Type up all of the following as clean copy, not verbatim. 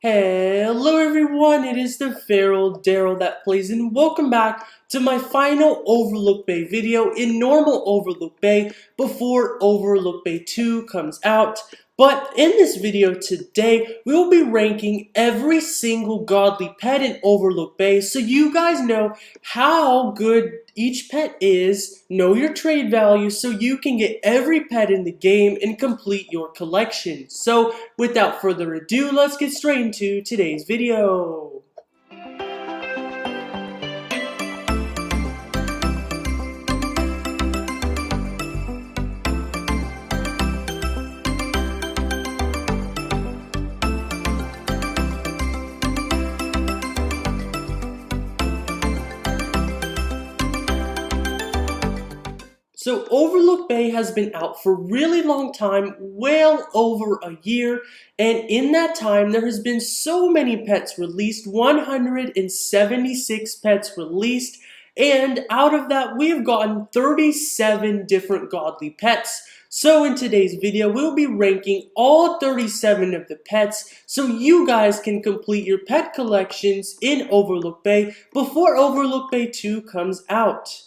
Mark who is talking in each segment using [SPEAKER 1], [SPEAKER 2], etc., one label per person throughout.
[SPEAKER 1] Hello everyone, it is the Feral Daryl that plays, and welcome back to my final Overlook Bay video in normal Overlook Bay before Overlook Bay 2 comes out. But in this video today, we will be ranking every single godly pet in Overlook Bay so you guys know how good each pet is, know your trade value, so you can get every pet in the game and complete your collection. So without further ado, let's get straight into today's video. So Overlook Bay has been out for a really long time, well over a year, and in that time there has been so many pets released, 176 pets released, and out of that we have gotten 37 different godly pets. So in today's video we'll be ranking all 37 of the pets so you guys can complete your pet collections in Overlook Bay before Overlook Bay 2 comes out.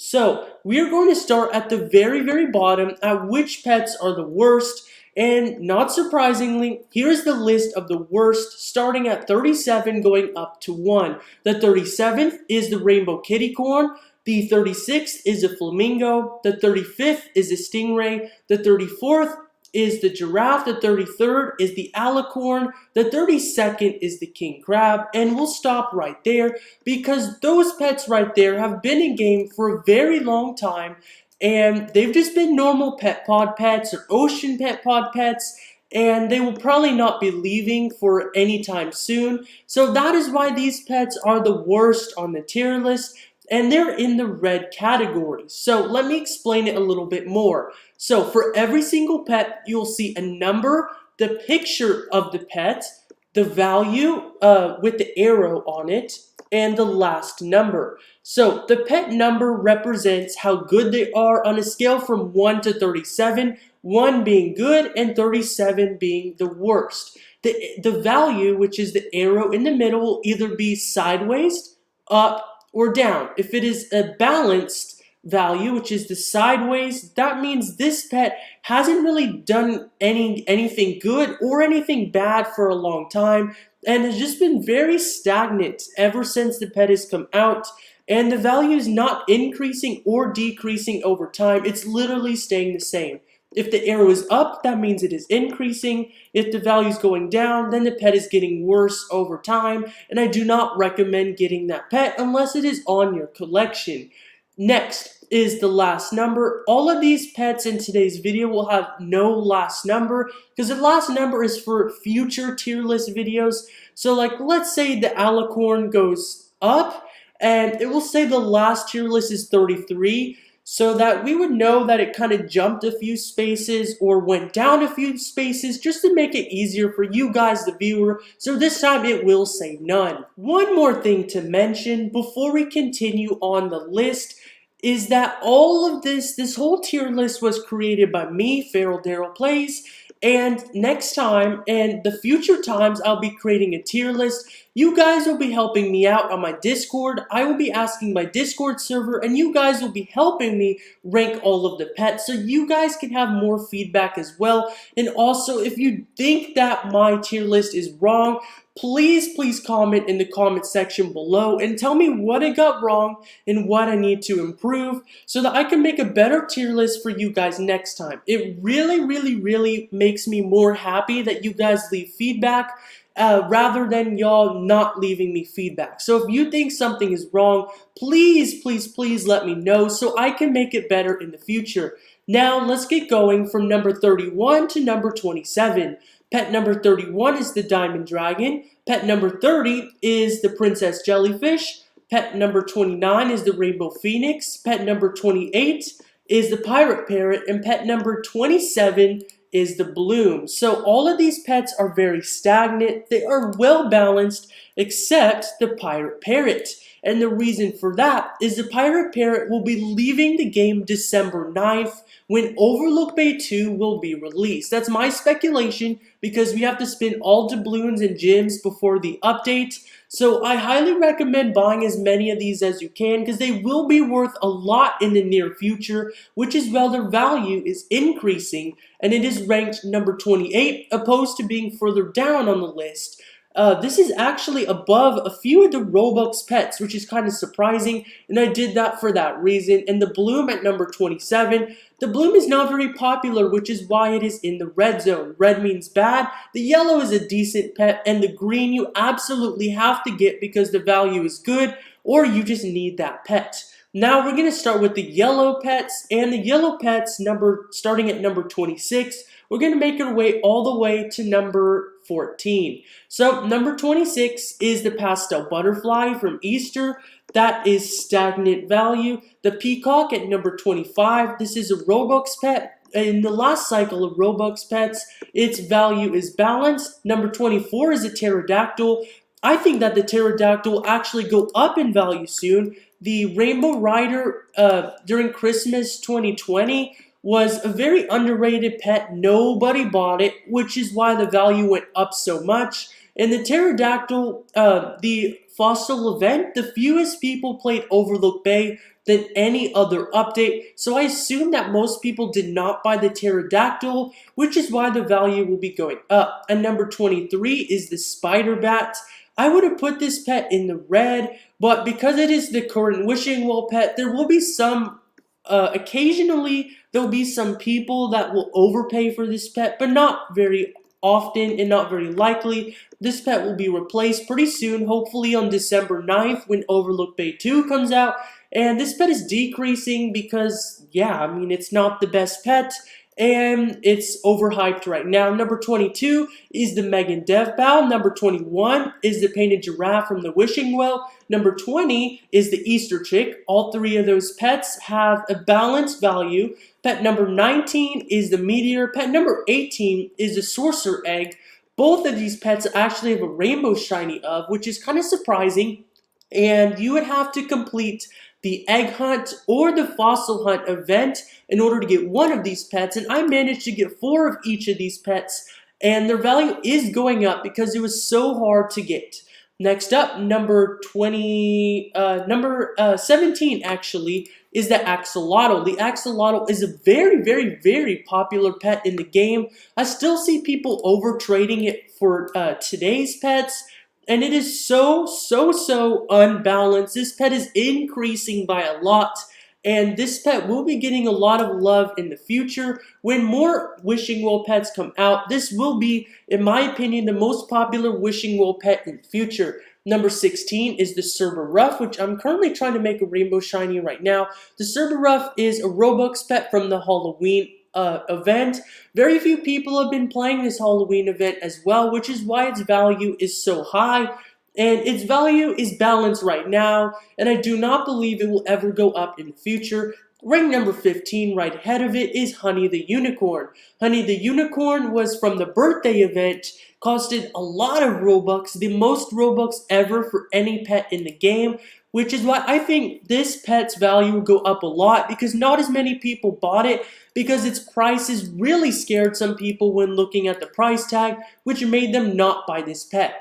[SPEAKER 1] So, we are going to start at the very bottom at which pets are the worst, and not surprisingly, here's the list of the worst starting at 37 going up to 1. The 37th is the Rainbow Kittycorn, the 36th is a Flamingo, the 35th is a Stingray, the 34th is the Giraffe, the 33rd is the Alicorn, the 32nd is the King Crab, and we'll stop right there because those pets right there have been in game for a very long time and they've just been normal pet pod pets or ocean pet pod pets, and they will probably not be leaving for any time soon. So that is why these pets are the worst on the tier list, and they're in the red category. So let me explain it a little bit more. So for every single pet, you'll see a number, the picture of the pet, the value with the arrow on it, and the last number. So the pet number represents how good they are on a scale from 1 to 37, 1 being good and 37 being the worst. The value, which is the arrow in the middle, will either be sideways, up, or down. If it is a balanced value, which is the sideways, that means this pet hasn't really done anything good or anything bad for a long time and has just been very stagnant ever since the pet has come out, and the value is not increasing or decreasing over time. It's literally staying the same. If the arrow is up, that means it is increasing. If the value is going down, then the pet is getting worse over time, and I do not recommend getting that pet unless it is on your collection. Next is the last number. All of these pets in today's video will have no last number because the last number is for future tier list videos. So like let's say the Alicorn goes up and it will say the last tier list is 33. So that we would know that it kind of jumped a few spaces or went down a few spaces just to make it easier for you guys, the viewer. So this time it will say none. One more thing to mention before we continue on the list is that all of this whole tier list was created by me, TheFeralDarrellPlays, and next time and the future times I'll be creating a tier list. You guys will be helping me out on my Discord. I will be asking my Discord server and you guys will be helping me rank all of the pets so you guys can have more feedback as well. And also, if you think that my tier list is wrong, please comment in the comment section below and tell me what I got wrong and what I need to improve so that I can make a better tier list for you guys next time. It really makes me more happy that you guys leave feedback rather than y'all not leaving me feedback. So if you think something is wrong, please let me know so I can make it better in the future. Now let's get going from number 31 to number 27. Pet number 31 is the Diamond Dragon. Pet number 30 is the Princess Jellyfish. Pet number 29 is the Rainbow Phoenix. Pet number 28 is the Pirate Parrot. And pet number 27 is the Bloom. So all of these pets are very stagnant. They are well balanced except the Pirate Parrot. And the reason for that is the Pirate Parrot will be leaving the game December 9th, when Overlook Bay 2 will be released. That's my speculation because we have to spin all doubloons and gems before the update. So I highly recommend buying as many of these as you can because they will be worth a lot in the near future, which is while their value is increasing and it is ranked number 28 opposed to being further down on the list. This is actually above a few of the Robux pets, which is kind of surprising, and I did that for that reason. And the Bloom at number 27, the Bloom is not very popular, which is why it is in the red zone. Red means bad, the yellow is a decent pet, and the green you absolutely have to get because the value is good, or you just need that pet. Now we're going to start with the yellow pets, and the yellow pets starting at number 26. We're going to make our way all the way to number 14. So number 26 is the pastel butterfly from Easter. That is stagnant value. The peacock at number 25. This is a Robux pet. In the last cycle of Robux pets, its value is balanced. Number 24 is a pterodactyl. I think that the pterodactyl will actually go up in value soon. The Rainbow Rider during Christmas 2020 was a very underrated pet. Nobody bought it, which is why the value went up so much. And the pterodactyl, the fossil event, the fewest people played Overlook Bay than any other update. So I assume that most people did not buy the pterodactyl, which is why the value will be going up. And number 23 is the spider bat. I would have put this pet in the red, but because it is the current wishing well pet, there will be some occasionally, there'll be some people that will overpay for this pet, but not very often and not very likely. This pet will be replaced pretty soon, hopefully on December 9th when Overlook Bay 2 comes out. And this pet is decreasing because, yeah, I mean, it's not the best pet. And it's overhyped right now. Number 22 is the Megan Devbow. Number 21 is the painted giraffe from the Wishing Well. Number 20 is the Easter chick. All three of those pets have a balanced value. Pet number 19 is the meteor. Pet number 18 is the sorcerer egg. Both of these pets actually have a rainbow shiny of, which is kind of surprising. And you would have to complete the egg hunt or the fossil hunt event in order to get one of these pets, and I managed to get 4 of each of these pets, and their value is going up because it was so hard to get. Next up, number 17 actually is the axolotl. The axolotl is a very, very, very popular pet in the game. I still see people over trading it for today's pets. And it is so unbalanced. This pet is increasing by a lot. And this pet will be getting a lot of love in the future. When more wishing well pets come out, this will be, in my opinion, the most popular wishing well pet in the future. Number 16 is the Cerberus, which I'm currently trying to make a rainbow shiny right now. The Cerberus is a Robux pet from the Halloween event. Very few people have been playing this Halloween event as well, which is why its value is so high. And its value is balanced right now, and I do not believe it will ever go up in the future. Rank number 15 right ahead of it is Honey the Unicorn. Honey the Unicorn was from the birthday event, costed a lot of Robux, the most Robux ever for any pet in the game, which is why I think this pet's value will go up a lot because not as many people bought it because its prices really scared some people when looking at the price tag, which made them not buy this pet.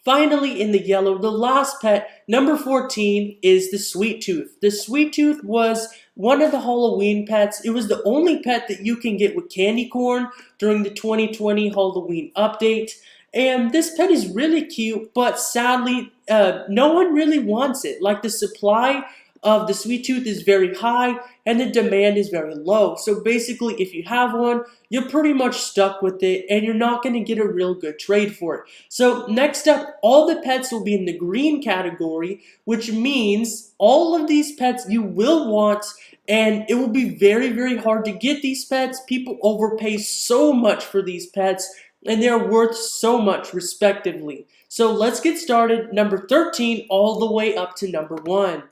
[SPEAKER 1] Finally, in the yellow, the last pet, number 14, is the Sweet Tooth. The Sweet Tooth was one of the Halloween pets. It was the only pet that you can get with candy corn during the 2020 Halloween update. And this pet is really cute, but sadly, no one really wants it. Like, the supply of the Sweet Tooth is very high, and the demand is very low. So basically, if you have one, you're pretty much stuck with it, and you're not going to get a real good trade for it. So next up, all the pets will be in the green category, which means all of these pets you will want, and it will be very, very hard to get these pets. People overpay so much for these pets, and they are worth so much respectively. So let's get started. Number 13 all the way up to number 1.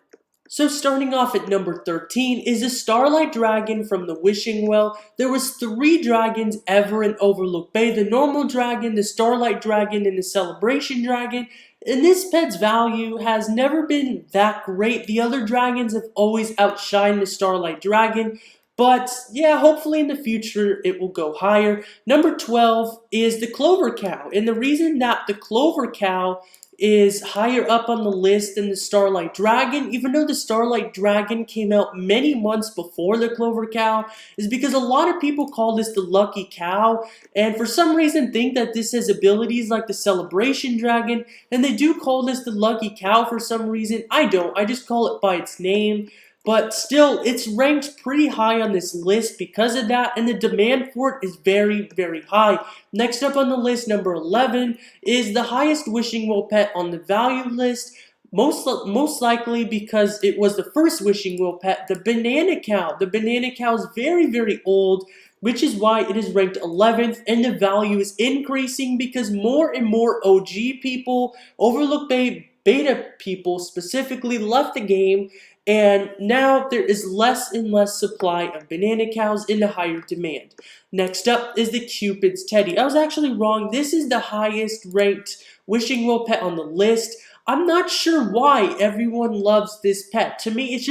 [SPEAKER 1] So starting off at number 13 is a Starlight Dragon from the Wishing Well. There was 3 dragons ever in Overlook Bay. The normal dragon, the Starlight Dragon, and the Celebration Dragon. And this pet's value has never been that great. The other dragons have always outshined the Starlight Dragon. But yeah, hopefully in the future it will go higher. Number 12 is the Clover Cow. And the reason that the Clover Cow is higher up on the list than the Starlight Dragon, even though the Starlight Dragon came out many months before the Clover Cow, is because a lot of people call this the Lucky Cow, and for some reason think that this has abilities like the Celebration Dragon, and they do call this the Lucky Cow for some reason. I don't, I just call it by its name. But still, it's ranked pretty high on this list because of that, and the demand for it is very, very high. Next up on the list, number 11, is the highest wishing well pet on the value list. Most likely because it was the first wishing well pet, the Banana Cow. The Banana Cow is very, very old, which is why it is ranked 11th, and the value is increasing because more and more OG people, Overlook Bay beta people specifically, left the game, and now there is less and less supply of banana cows in the higher demand. Next up is the Cupid's Teddy. I was actually wrong. This is the highest ranked wishing well pet on the list. I'm not sure why everyone loves this pet. To me, it's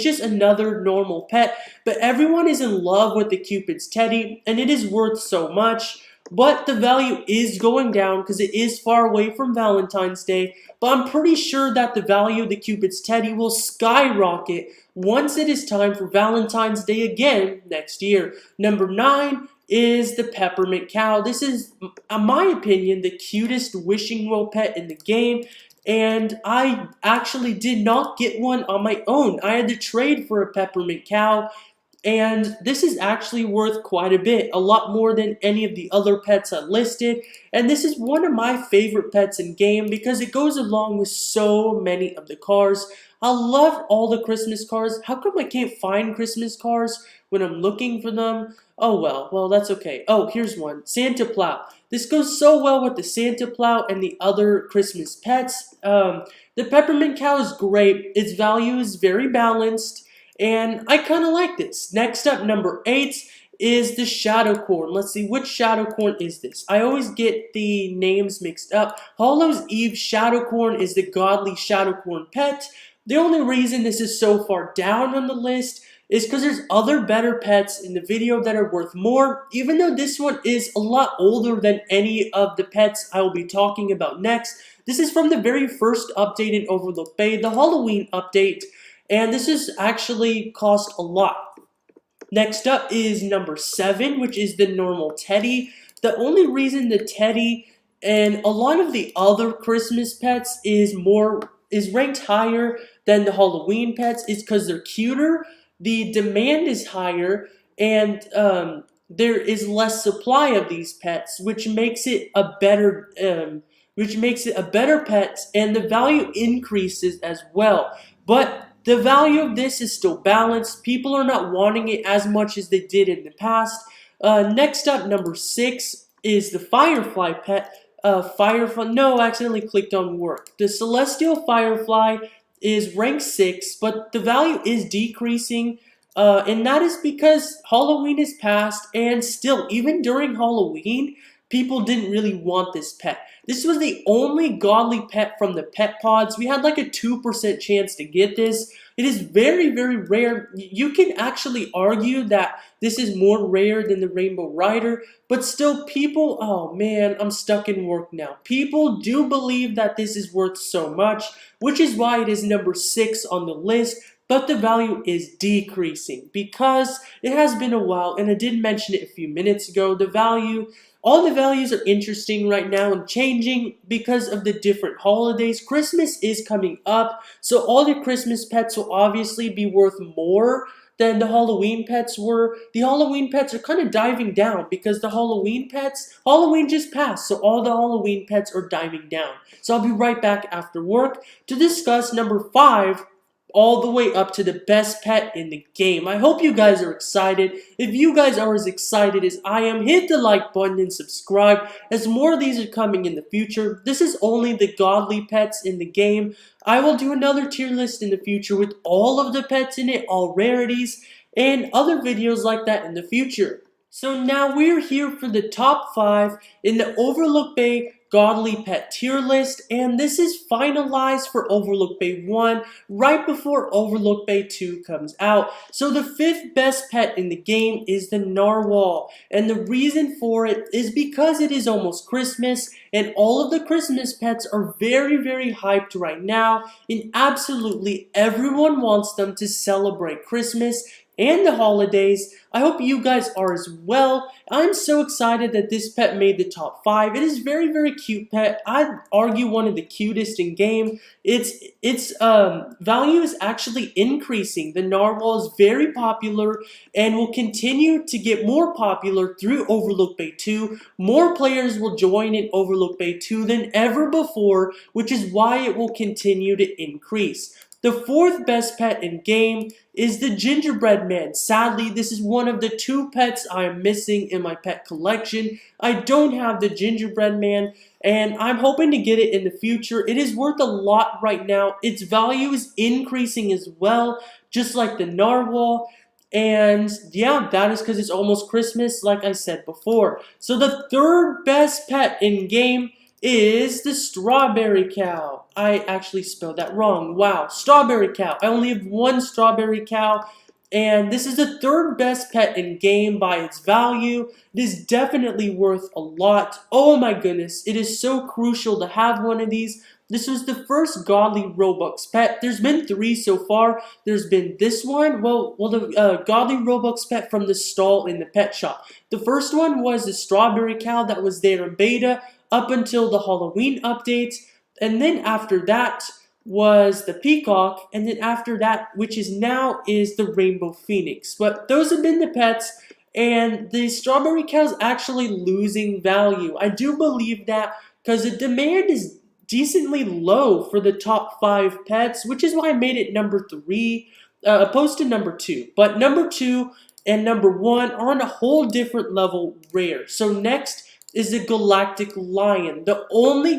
[SPEAKER 1] just another normal pet, but everyone is in love with the Cupid's Teddy, and it is worth so much. But the value is going down because it is far away from Valentine's Day. But I'm pretty sure that the value of the Cupid's Teddy will skyrocket once it is time for Valentine's Day again next year. Number 9 is the Peppermint Cow. This is, in my opinion, the cutest wishing well pet in the game. And I actually did not get one on my own. I had to trade for a Peppermint Cow. And this is actually worth quite a bit, a lot more than any of the other pets I listed. And this is one of my favorite pets in game because it goes along with so many of the cars. I love all the Christmas cars. How come I can't find Christmas cars when I'm looking for them? Oh well, that's okay. Oh, here's one, Santa Plow. This goes so well with the Santa Plow and the other Christmas pets. The Peppermint Cow is great. Its value is very balanced. And I kind of like this. Next up, number 8 is the Shadow Corn. Let's see, which Shadow Corn is this? I always get the names mixed up. Hallows Eve Shadow Corn is the godly Shadow Corn pet. The only reason this is so far down on the list is because there's other better pets in the video that are worth more, even though this one is a lot older than any of the pets I will be talking about next. This is from the very first update in Overlook Bay, the Halloween update. And this is actually cost a lot. Next up is number 7, which is the normal Teddy. The only reason the Teddy and a lot of the other Christmas pets is ranked higher than the Halloween pets is because they're cuter, the demand is higher, and there is less supply of these pets, which makes it a better pet, and the value increases as well. But the value of this is still balanced. People are not wanting it as much as they did in the past. Next up, number 6 is the Firefly pet. No, I accidentally clicked on work. The Celestial Firefly is ranked 6, but the value is decreasing. And that is because Halloween is past, and still, even during Halloween, people didn't really want this pet. This was the only godly pet from the pet pods. We had like a 2% chance to get this. It is very, very rare. You can actually argue that this is more rare than the Rainbow Rider, but still people, oh man, I'm stuck in work now. People do believe that this is worth so much, which is why it is number 6 on the list. But the value is decreasing because it has been a while, and I did mention it a few minutes ago. All the values are interesting right now and changing because of the different holidays. Christmas is coming up, so all the Christmas pets will obviously be worth more than the Halloween pets were. The Halloween pets are kind of diving down because Halloween just passed, so all the Halloween pets are diving down. So I'll be right back after work to discuss number 5 all the way up to the best pet in the game. I hope you guys are excited. If you guys are as excited as I am, hit the like button and subscribe, as more of these are coming in the future. This is only the godly pets in the game. I will do another tier list in the future with all of the pets in it, all rarities, and other videos like that in the future. So now we're here for the top 5 in the Overlook Bay godly pet tier list, and this is finalized for Overlook Bay 1 right before Overlook Bay 2 comes out. So the 5th best pet in the game is the narwhal, and the reason for it is because it is almost Christmas, and all of the Christmas pets are very, very hyped right now, and absolutely everyone wants them to celebrate Christmas and the holidays. I hope you guys are as well. I'm so excited that this pet made the top 5. It is very, very cute pet. I'd argue one of the cutest in game. Its value is actually increasing. The narwhal is very popular and will continue to get more popular through Overlook Bay 2. More players will join in Overlook Bay 2 than ever before, which is why it will continue to increase. The 4th best pet in game is the gingerbread man. Sadly, this is one of the 2 pets I am missing in my pet collection. I don't have the gingerbread man, and I'm hoping to get it in the future. It is worth a lot right now. Its value is increasing as well, just like the narwhal. And yeah, that is because it's almost Christmas, like I said before. So the 3rd best pet in game is the strawberry cow. I actually spelled that wrong. Wow, strawberry cow. I only have 1 strawberry cow, and this is the 3rd best pet in game by its value. It is definitely worth a lot. Oh my goodness, it is so crucial to have one of these. This was the first godly Robux pet. There's been 3 so far. There's been this one, the godly Robux pet from the stall in the pet shop. The first one was the strawberry cow that was there in beta up until the Halloween update, and then after that was the peacock, and then after that, which is now, is the rainbow phoenix. But those have been the pets, and the strawberry cow is actually losing value. I do believe that because the demand is decently low for the top 5 pets, which is why I made it number 3 opposed to number 2. But number 2 and number 1 are on a whole different level rare. So next is the galactic lion. The only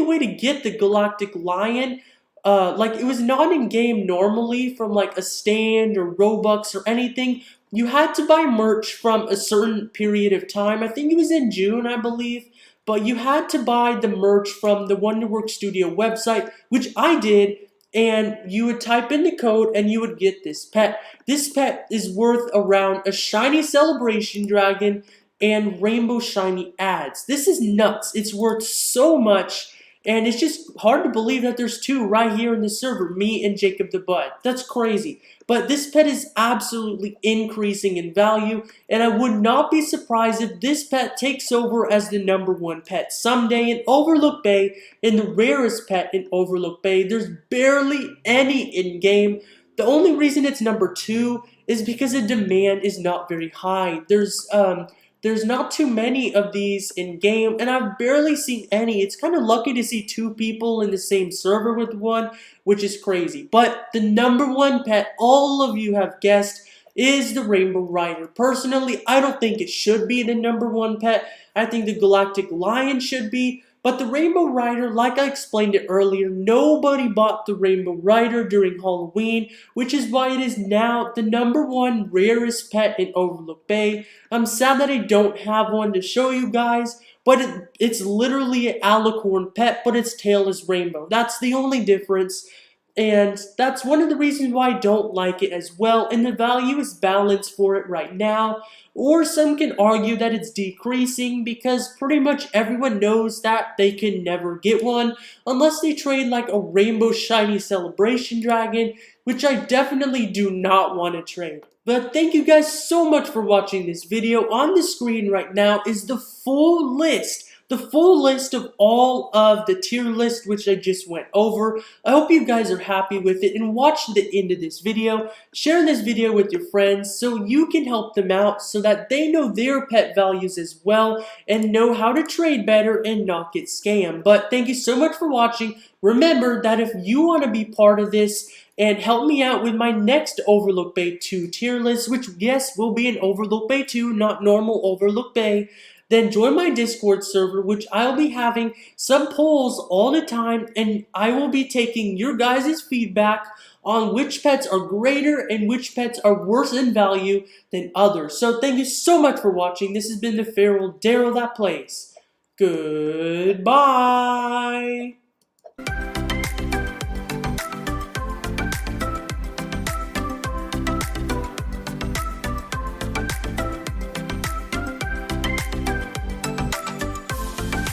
[SPEAKER 1] way to get the galactic lion, like, it was not in game normally from like a stand or Robux or anything. You had to buy merch from a certain period of time. I think it was in June, I believe. But you had to buy the merch from the Wonderwork Studio website, which I did, and you would type in the code and you would get this pet. This pet is worth around a shiny celebration dragon and rainbow shiny ads. This is nuts. It's worth so much, and it's just hard to believe that there's 2 right here in the server, me and Jacob the Bud. That's crazy. But this pet is absolutely increasing in value, and I would not be surprised if this pet takes over as the number 1 pet someday in Overlook Bay, and the rarest pet in Overlook Bay. There's barely any in-game. The only reason it's number 2 is because the demand is not very high. There's not too many of these in game, and I've barely seen any. It's kind of lucky to see 2 people in the same server with one, which is crazy. But the number 1 pet, all of you have guessed, is the Rainbow Rider. Personally, I don't think it should be the number 1 pet. I think the Galactic Lion should be. But the Rainbow Rider, like I explained it earlier, nobody bought the Rainbow Rider during Halloween, which is why it is now the number 1 rarest pet in Overlook Bay. I'm sad that I don't have one to show you guys, but it's literally an alicorn pet, but its tail is rainbow. That's the only difference. And that's one of the reasons why I don't like it as well, and the value is balanced for it right now. Or some can argue that it's decreasing because pretty much everyone knows that they can never get one unless they trade like a rainbow shiny celebration dragon, which I definitely do not want to trade. But thank you guys so much for watching this video. On the screen right now is the full list of all of the tier list which I just went over. I hope you guys are happy with it and watch the end of this video. Share this video with your friends so you can help them out so that they know their pet values as well and know how to trade better and not get scammed. But thank you so much for watching. Remember that if you want to be part of this and help me out with my next Overlook Bay 2 tier list, which yes will be an Overlook Bay 2, not normal Overlook Bay, then join my Discord server, which I'll be having some polls all the time, and I will be taking your guys' feedback on which pets are greater and which pets are worse in value than others. So thank you so much for watching. This has been the Feral Darrell that plays. Goodbye.